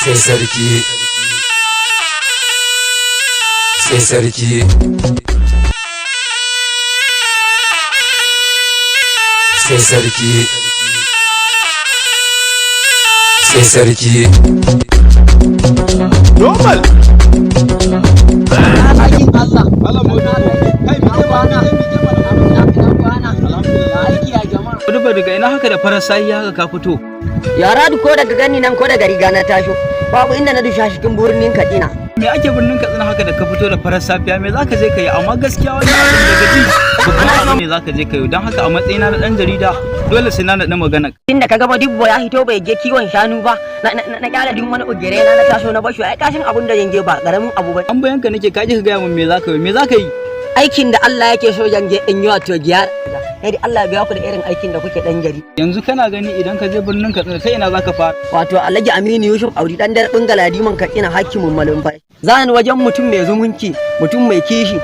sai sarki sai sarki sai sarki sai sarki normal Aikin Allah. Allah mu kai mi ke bana Aiki a jama'a. Duba daga ina haka da farar sahi haka ka fito. Yara ko daga gani nan ko daga riga na tasho. Babu inda na dusha cikin birnin Katsina. Me ake birnin Katsina haka da ka fito da farar safiya me zaka je kai amma gaskiya wani abin daga ji babban abu ne zaka je kai dan haka a matsayina na dan jarida dole sai na naɗa magana. Tunda kaga ba dubbo ya hito bai je kiwon shanu ba. Na kyala din wani ugere na taso na basho ai kashin abun da yange ba karamin abu ba. An bayanka nake kaji ka gaya min me zaka yi Aikin da Allah yake so yange in yi wato giyar. Sai Allah biya ku da irin aikin da kuke dan gari. yanzu kana gani idan ka je birnin Katsina kai ina zaka fara. Wato Alhaji Aminu Yusuf Audi dan darbin galadiman Katsina hakimin malumbai. Zan wajen mutum mai zumunci, mutum mai kishi,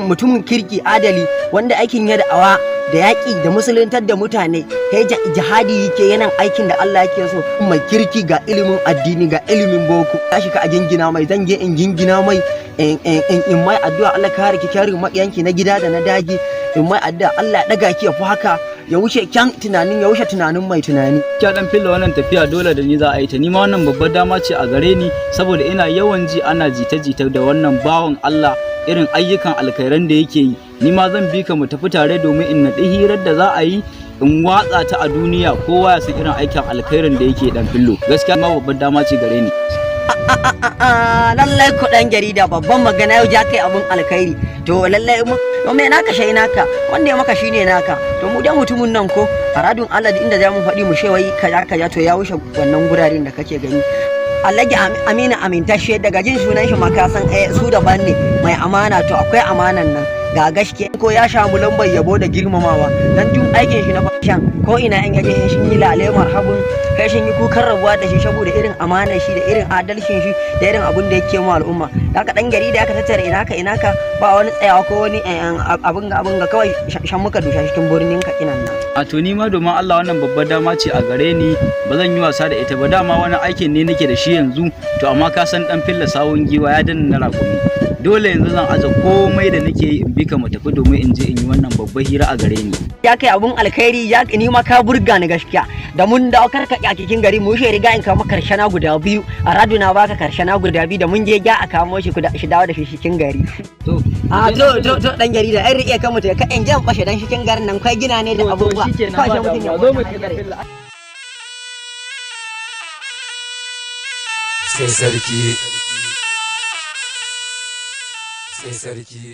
mutumin kirki adali wanda aikin ya da'awa da yaƙi da musuluntar da mutane sai jihadi yake yana aikin da Allah yake so mai kirki ga ilimin addini ga ilimin boko tashi ka a gingina mai zan je in gingina mai in mai addu'a Allah kare ki kare makiyanki na gida da na daji in mai addu'a Allah ya daga ki ya fi haka ya wuce tunanin mai tunani. Kya dan filla wannan tafiya dole da ni za a yi ta ni ma wannan babbar dama ce a gare ni saboda ina yawan ji ana jita-jita da wannan bawan Allah irin ayyukan alkhairan da yake yi ni ma zan bi ka mu tafi tare domin in naɗi hirar da za a yi in watsa ta a duniya kowa ya san irin aikin alkhairin da yake dan fillo gaskiya ma babbar dama ce gare ni. Lallai kuɗin jarida babban magana yau ja kai abun alkhairi to lallai to me naka shai naka wanda ya maka shine naka to mu da mutumin nan ko a radun Allah da inda za mu faɗi mu shewai kaza to ya wuce wannan guraren da kake gani. Alhaji Aminu amintashe daga jin sunan shi ma ka san su daban ne mai amana to akwai amanan nan ga gaske ko ya shamu lambar yabo da girmamawa dan tun aikin shi na fashion ko ina in yaje shi yi lale marhabun kai shi yi kukan rabuwa da shi saboda irin amanar shi da irin adalcin shi da irin abun da yake mu al'umma haka dan gari da aka tattara ina ka ba wani tsayawa ko wani abun ga kawai shan muka dusha cikin birnin ka kinan nan a to ni ma domin Allah wannan babbar dama ce a gare ni ba zan yi wasa da ita ba dama wani aikin ne nake da shi yanzu to amma ka san dan filla sawun giwa ya danna na rakumi dole yanzu zan aje komai da nake yi in bi ka mu tafi domin in je in yi wannan babbar hira a gare ni ya kai abun alkhairi ya ni ma ka burga ni gaskiya da mun dawo karka cikin gari mu shi riga in kama karshana guda biyu a raduna baka karshana guda biyu da mun je ga a kamo shi shi dawo da shi cikin gari to to dan gari da ai rike kan mutum ka in jan fashe dan cikin garin nan kai gina ne da abubuwa kwashe mutum ya zo mu tafi sai sarki sai sarki